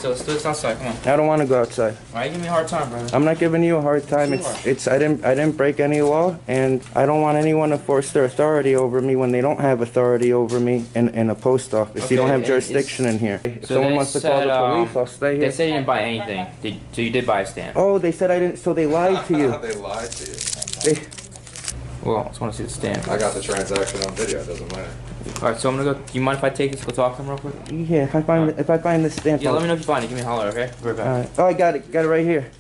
So let's do this outside. Come on. I don't want to go outside. Why you give me a hard time, brother? I'm not giving you a hard time. I didn't break any law, and I don't want anyone to force their authority over me when they don't have authority over me in a post office. Okay, you don't have jurisdiction in here. If someone wants to call the police, I'll stay here. They said you didn't buy anything. So you did buy a stamp. Oh, they said I didn't. So they lied to you. They lied to you. Well, I just want to see the stamp. I got the transaction on video. It doesn't matter. All right, so I'm gonna go. Do you mind if I take this? Go talk to him real quick. Yeah, if I find the stamp. Yeah, let me know if you find it. Give me a holler, okay? We're back. All right. Oh, I got it. Got it right here.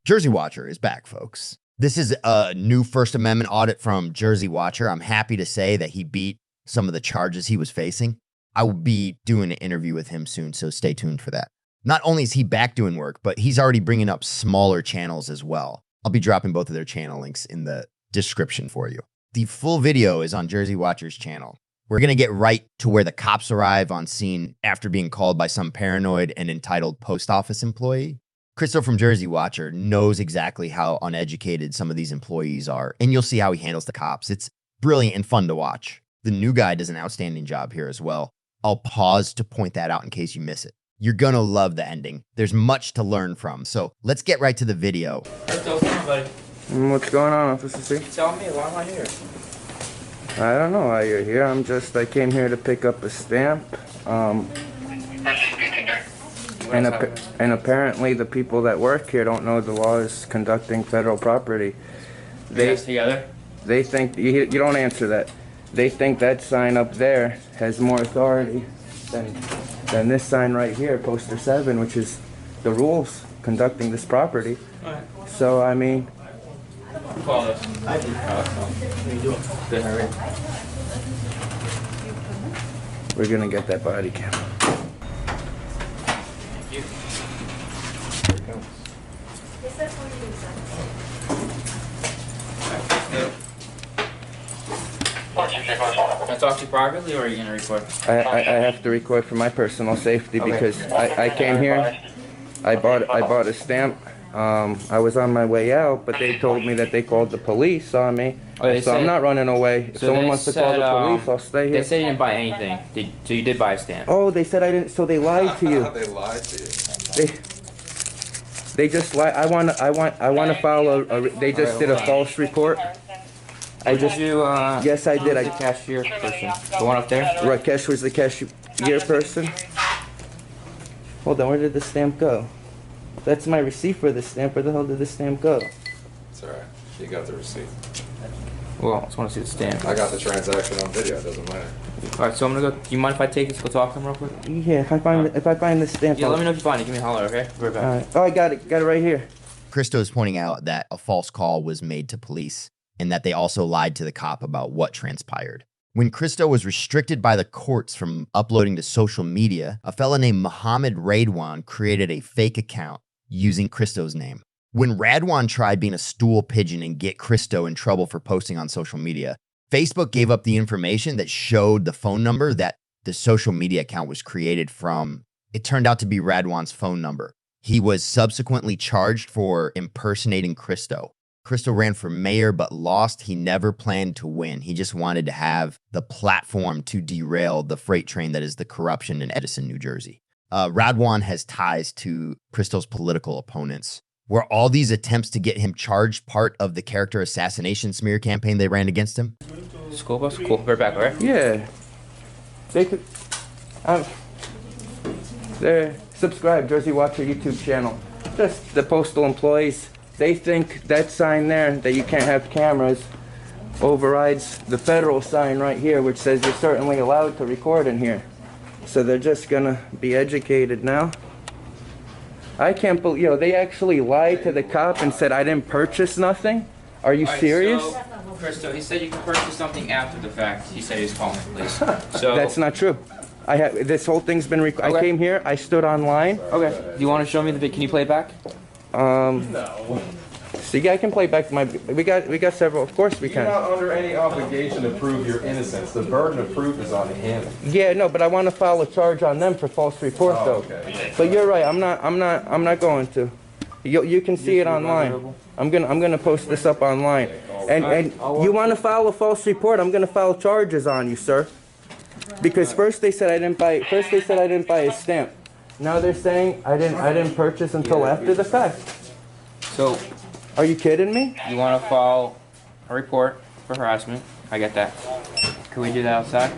Jersey Watcher is back, folks. This is a new First Amendment audit from Jersey Watcher. I'm happy to say that he beat some of the charges he was facing. I will be doing an interview with him soon, so stay tuned for that. Not only is he back doing work, but he's already bringing up smaller channels as well. I'll be dropping both of their channel links in the description for you. The full video is on Jersey Watcher's channel. We're going to get right to where the cops arrive on scene after being called by some paranoid and entitled post office employee. Christo from Jersey Watcher knows exactly how uneducated some of these employees are, and you'll see how he handles the cops. It's brilliant and fun to watch. The new guy does an outstanding job here as well. I'll pause to point that out in case you miss it. You're going to love the ending. There's much to learn from, so let's get right to the video. Christo, come on, buddy. What's going on, Officer C? Tell me, why am I here? I don't know why you're here. I came here to pick up a stamp. And apparently the people that work here don't know the law is conducting federal property. They together? They think, you don't answer that. They think that sign up there has more authority than this sign right here, poster 7, which is the rules conducting this property. Alright. So, I mean... Call us. I did. How you doing? Good, how are you? We're gonna get that body cam. Thank you. Here it comes. Can I talk to you privately, or are you gonna record? I have to record for my personal safety because I came here, I bought a stamp. I was on my way out, but they told me that they called the police on me. So I'm not running away. If someone wants to call the police, I'll stay here. They said you didn't buy anything. So you did buy a stamp. Oh, they said I didn't. So they lied to you. They lied to you. They just lie. I want to file they just did a false report. Yes, I did. The cashier person. The one up there? Rakesh was the cashier person. Hold on, where did the stamp go? That's my receipt for the stamp. Where the hell did the stamp go? It's alright. You got the receipt. Well, I just want to see the stamp. I got the transaction on video. It doesn't matter. Alright, so I'm gonna go. Do you mind if I take this? Go talk to him real quick. Yeah, if I find the stamp. Yeah, let me know if you find it. Give me a holler, okay? We're back. All right. Oh, I got it. Got it right here. Christo is pointing out that a false call was made to police and that they also lied to the cop about what transpired. When Christo was restricted by the courts from uploading to social media, a fella named Mohammed Radwan created a fake account using Christo's name. When Radwan tried being a stool pigeon and get Christo in trouble for posting on social media, Facebook gave up the information that showed the phone number that the social media account was created from. It turned out to be Radwan's phone number. He was subsequently charged for impersonating Christo. Christo ran for mayor but lost. He never planned to win. He just wanted to have the platform to derail the freight train that is the corruption in Edison, New Jersey. Radwan has ties to Christo's political opponents. Were all these attempts to get him charged part of the character assassination smear campaign they ran against him? School bus? Cool. We're back, alright? Yeah. They could... They're subscribe, Jersey Watcher YouTube channel. Just the postal employees. They think that sign there, that you can't have cameras, overrides the federal sign right here, which says you're certainly allowed to record in here. So they're just gonna be educated now. I can't believe, they actually lied to the cop and said I didn't purchase nothing? Are you serious? So, Christo, he said you could purchase something after the fact. He said he was calling the police. So that's not true. This whole thing's been recorded. I came here, I stood online. Okay. Do you want to show me the video? Can you play it back? No. So yeah, I can play back my. We got several. Of course we can. You're not under any obligation to prove your innocence. The burden of proof is on him. Yeah, no, but I want to file a charge on them for false report though. Okay. But you're right. I'm not going to. You can see it online. I'm gonna post this up online. And you want to file a false report? I'm gonna file charges on you, sir. Because first they said I didn't buy a stamp. Now they're saying I didn't purchase until after the fact. So, Are you kidding me? you want to file a report for harassment? I get that. Can we do that outside?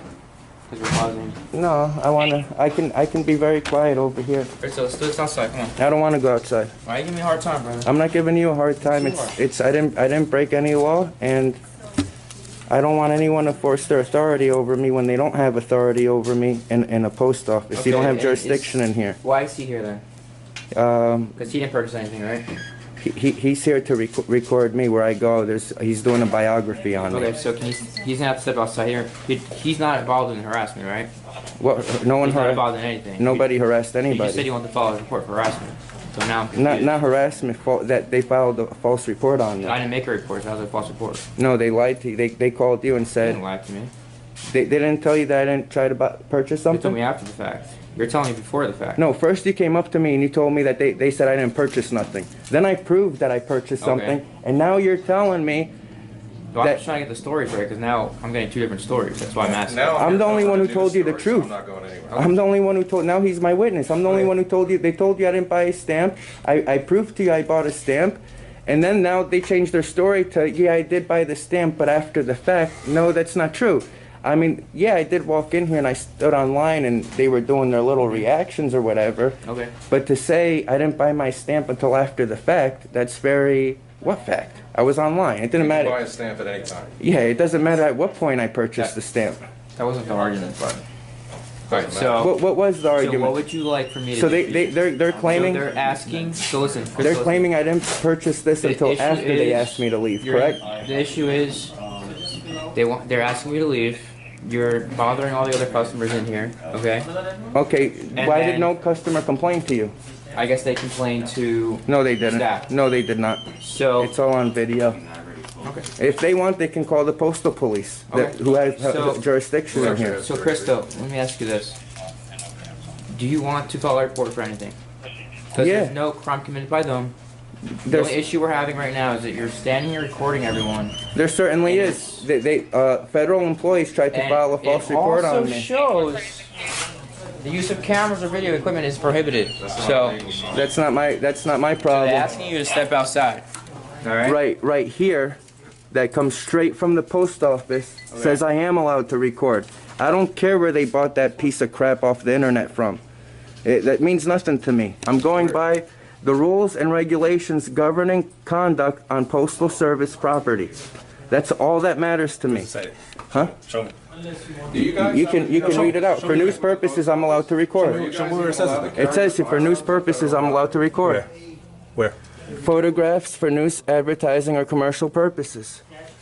Because we're pausing. No, I can be very quiet over here. So let's do this outside. Come on. I don't want to go outside. Why are you giving me a hard time, brother? I'm not giving you a hard time. It's I didn't break any law, and I don't want anyone to force their authority over me when they don't have authority over me in a post office. Okay, You don't have and jurisdiction in here. Why is he here then? Because he didn't purchase anything, right? He's here to record me where I go. He's doing a biography on me. Okay, so he's gonna have to step outside here. He's not involved in harassment, right? Well, no one He's not harassed. involved in anything. Nobody harassed You just said anybody. you want to file a report for harassment. So now I'm confused. Not harassment. That they filed a false report on me. I didn't make a report. So that was a false report. No, they lied to you. They called you and They said didn't lie to me. they didn't tell you that I didn't try to purchase They told something. me after the fact. You're telling me before the fact. No, first you came up to me and you told me that they said I didn't purchase nothing. Then I proved that I purchased Okay. something, and now you're telling me Well, I'm that- just trying to get the stories right because now I'm getting two different stories. That's why I'm asking. Now I'm here the only telling one who you told you the story, so truth. I'm not going anywhere. I'm the only one who told. Now he's my witness. I'm the only one who told you. They told you I didn't buy a stamp. I proved to you I bought a stamp, and then now they changed their story to yeah I did buy the stamp, but after the fact. No, that's not true. I mean, yeah, I did walk in here and I stood online and they were doing their little reactions or whatever. Okay. But to say I didn't buy my stamp until after the fact, that's very what fact? I was online. It didn't You can matter. buy a stamp at any time. Yeah, it doesn't matter at what point I purchased the stamp. That wasn't the argument, but. Doesn't So, What was the so argument? what would you like for me to So do? they're claiming So they're asking. So listen. Chris, they're listen. claiming I didn't purchase this The until issue after they is asked me to leave. you're- Correct? The issue is they're asking me to leave. You're bothering all the other customers in here. Okay. Okay. Why did then- no customer complain to you? I guess they complained to. No, they didn't. Staff. No, they did not. So. It's all on video. Okay. If they want, they can call the postal police, Okay. who has So- jurisdiction in here. So, Christo, let me ask you this. Do you want to file a report for anything? Because Yeah. there's no crime committed by them. The There's, only issue we're having right now is that you're standing here recording everyone. there certainly is. Federal employees tried to And file a false report on It me. also shows the use of cameras or video equipment is prohibited. So, That's not my they're problem. asking you to step outside. All right? Right here, that comes straight from the post office, says I am allowed to record. I don't care where they bought that piece of crap off the internet from. That means nothing to me. I'm going by the rules and regulations governing conduct on postal service property. That's all that matters to me. Say it. Huh? Show me. Do you guys? You can read it out. For news purposes, I'm allowed to record. Show me where it says it. It says for news purposes, I'm allowed to record. Where? Photographs for news, advertising, or commercial purposes.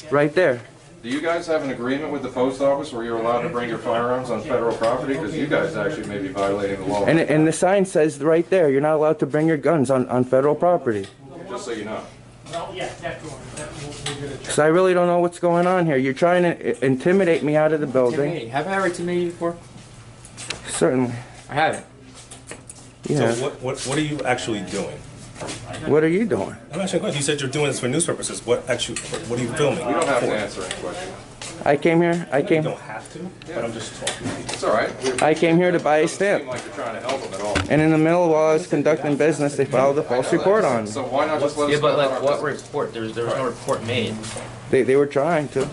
Right there. Do you guys have an agreement with the post office where you're allowed to bring your firearms on federal property? Because you guys actually may be violating the law. And the sign says right there, you're not allowed to bring your guns on federal property. Just so you know. So I really don't know what's going on here. You're trying to intimidate me out of the building. Intimidating. Have I ever intimidated you before? Certainly. I haven't. Yeah. So what are you actually doing? What are you doing? I'm asking a question. You said you're doing this for news purposes. What are you filming? We don't have to answer any questions. I came here. You don't have to, but I'm just talking to you. It's all right. I came here to buy a Doesn't seem stamp. like you're trying to help them at all. And in the middle while I was conducting business, they filed a false report on me. So why not just let us Yeah, but know like, our what business? report? There was no report made. They were trying to.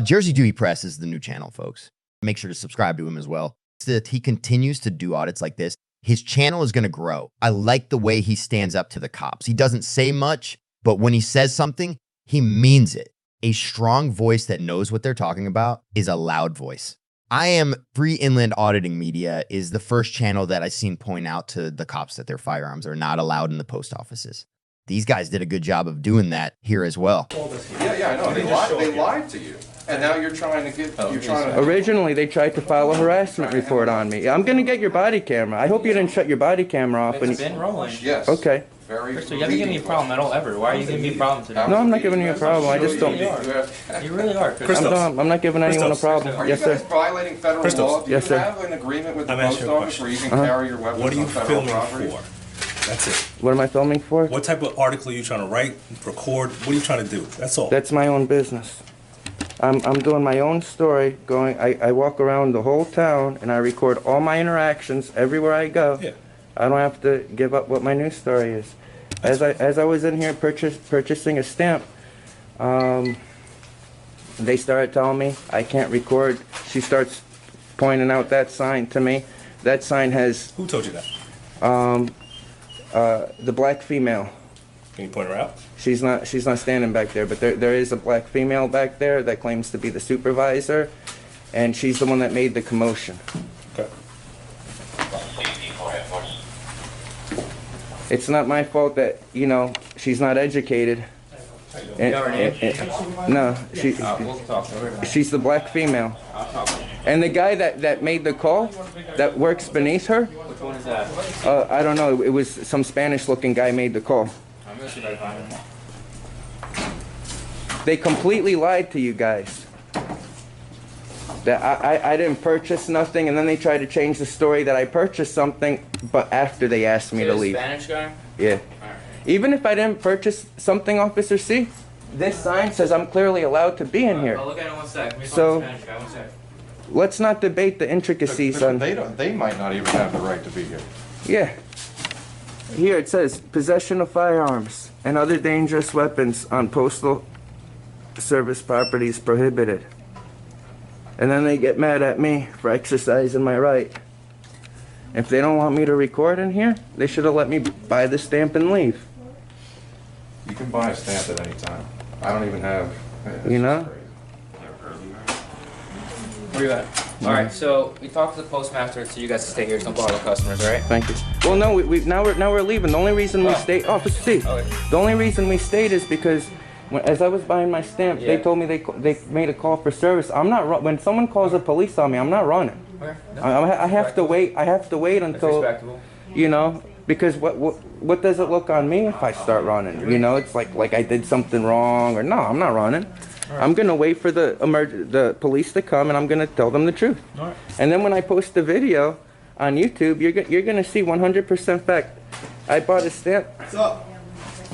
Jersey Duty Press is the new channel, folks. Make sure to subscribe to him as well. So that he continues to do audits like this, his channel is going to grow. I like the way he stands up to the cops. He doesn't say much, but when he says something, he means it. A strong voice that knows what they're talking about is a loud voice. I Am Free Inland Auditing Media is the first channel that I've seen point out to the cops that their firearms are not allowed in the post offices. These guys did a good job of doing that here as well. Yeah, I know. They lied to you. And now you're trying to get, you're trying to. Originally, they tried to file a harassment report on me. I'm going to get your body camera. I hope you didn't shut your body camera off. It's been rolling. Yes. Okay. Very. So you haven't given me a problem at all ever. Why are you giving me a problem today? No, I'm not giving you a problem. I just don't. You really are. Chris. I'm not giving anyone a problem. Are Yes, you guys sir. violating federal Christos. law? Do Yes, you sir. have an agreement with the I'm post asking you a office question. where you can carry your weapons What are you on federal filming property? for? That's it. What am I filming for? What type of article are you trying to write, record? What are you trying to do? That's all. That's my own business. I'm doing my own story. I walk around the whole town and I record all my interactions everywhere I go. Yeah. I don't have to give up what my news story is. As I was in here purchasing a stamp, they started telling me I can't record. She starts pointing out that sign to me. That sign has Who told you that? the black female. Can you point her out? She's not standing back there, but there is a black female back there that claims to be the supervisor, and she's the one that made the commotion. Okay. It's not my fault that, you know, she's not educated. You know her name? No, We'll talk. she's the black female. I'll talk. And the guy that made the call, that works beneath her, Which one is that? I don't know, it was some Spanish-looking guy made the call. I'm gonna see if I can find him. They completely lied to you guys. That I didn't purchase nothing, and then they tried to change the story that I purchased something, but after they asked me to leave. Spanish guy? Yeah. Alright. Even if I didn't purchase something, Officer C, this sign says I'm clearly allowed to be in here. I'll look at it one sec. Let me So- find the Spanish guy. One sec. Let's not debate the intricacies on... They might not even have the right to be here. Yeah. Here it says, possession of firearms and other dangerous weapons on postal service property is prohibited. And then they get mad at me for exercising my right. If they don't want me to record in here, they should have let me buy the stamp and leave. You can buy a stamp at any time. I don't even have. You know? Where you at? Alright, so we talked to the postmaster, so you guys can stay here. Don't bother the customers, alright? Thank you. Well, no, now we're leaving. The only reason we stayed, Officer C, Okay. the only reason we stayed is because as I was buying my stamp, they Yeah. told me they made a call for service. I'm not when someone calls the police on me, I'm not running. Okay. No, I have to wait. I have to wait that's until respectable. you know, because what does it look on me if I start running? You know, it's like I did something wrong or no, I'm not running. I'm gonna wait for the police to come and I'm gonna tell them the truth. Alright. And then when I post the video on YouTube, you're gonna see 100% fact. I bought a stamp. What's up?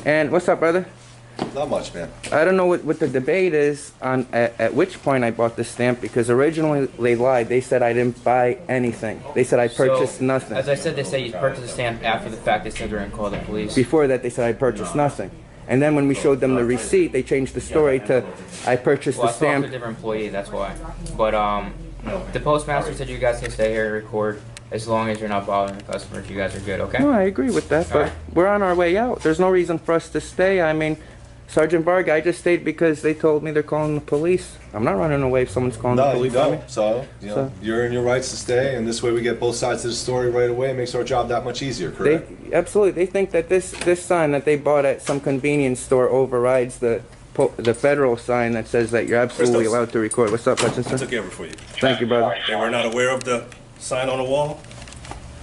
And what's up, brother? Not much, man. I don't know what the debate is on at which point I bought the stamp, because originally they lied. They said I didn't buy anything. They said I purchased So, nothing. As I said, they say you purchased a stamp after the fact. They said they're gonna call the police. Before that, they said I purchased nothing. And then when we showed them the receipt, they changed the story to I purchased Well, the I talked to a stamp. different employee, that's why. But the postmaster said you guys can stay here and record as long as you're not bothering the customers. You guys are good, okay? No, I agree with that, but Alright. we're on our way out. There's no reason for us to stay. I mean, Sergeant Varga, I just stayed because they told me they're calling the police. I'm not running away if someone's calling the No, you police on me. don't. So, you know, So- you're in your rights to stay, and this way we get both sides of the story right away. It makes our job that much easier, correct? Absolutely. They think that this sign that they bought at some convenience store overrides the federal sign that says that you're absolutely Christos. allowed to record. What's up, I Hutchinson? took care of it for you. Thank you, brother. They were not aware of the sign on the wall,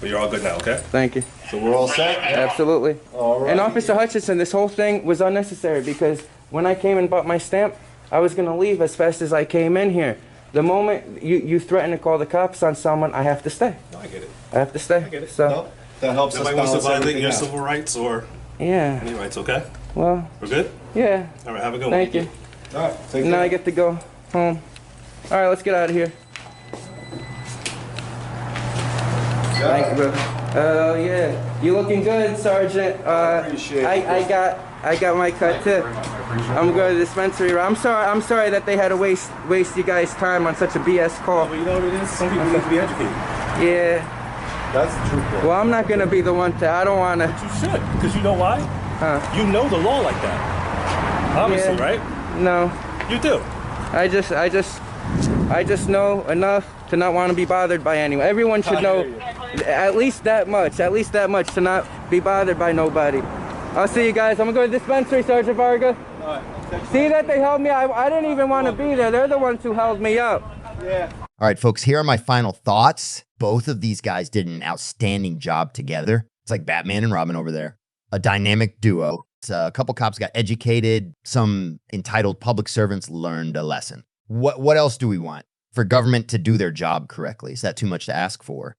but you're all good now, okay? Thank you. So we're all set? Absolutely. All right. And Officer Hutchinson, this whole thing was unnecessary because when I came and bought my stamp, I was going to leave as fast as I came in here. The moment you threaten to call the cops on someone, I have to stay. No, I get it. I have to stay. get it. So, No, that helps us Nobody wants to balance violate everything your out. civil rights or yeah. any rights, okay? Well, We're good? yeah. All right, have a good one. Thank you. All right, take Now I care. get to go home. All right, let's get out of here. Thank you, brother. Oh yeah, you looking good, Sergeant. appreciate it. I got my cut too. I'm going to the dispensary. I'm sorry that they had to waste you guys' time on such a BS call. But you know what it is? Some people need to be educated. Yeah. That's the truth, bro. Well, I'm not gonna be the one to. I don't wanna. You should, because you know why? You know the law like that. Obviously, Yeah. right? No. You do. I just know enough to not want to be bothered by anyone. Everyone should know at least that much to not be bothered by nobody. I'll see you guys. I'm gonna go to the dispensary, Sergeant Varga. See that they held me? I didn't even want to be there. They're the ones who held me up. All right, folks, here are my final thoughts. Both of these guys did an outstanding job together. It's like Batman and Robin over there. A dynamic duo. A couple cops got educated. Some entitled public servants learned a lesson. What else do we want? For government to do their job correctly. Is that too much to ask for?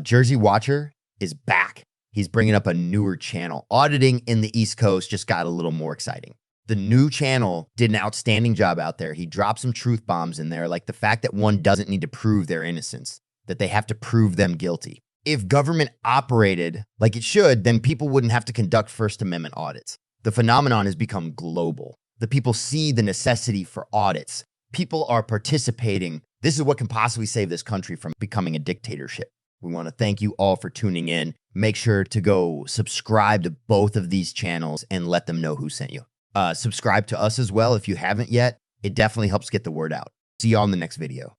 Jersey Watcher is back. He's bringing up a newer channel. Auditing in the East Coast just got a little more exciting. The new channel did an outstanding job out there. He dropped some truth bombs in there, like the fact that one doesn't need to prove their innocence, that they have to prove them guilty. If government operated like it should, then people wouldn't have to conduct First Amendment audits. The phenomenon has become global. The people see the necessity for audits. People are participating. This is what can possibly save this country from becoming a dictatorship. We want to thank you all for tuning in. Make sure to go subscribe to both of these channels and let them know who sent you. Subscribe to us as well if you haven't yet. It definitely helps get the word out. See you all in the next video.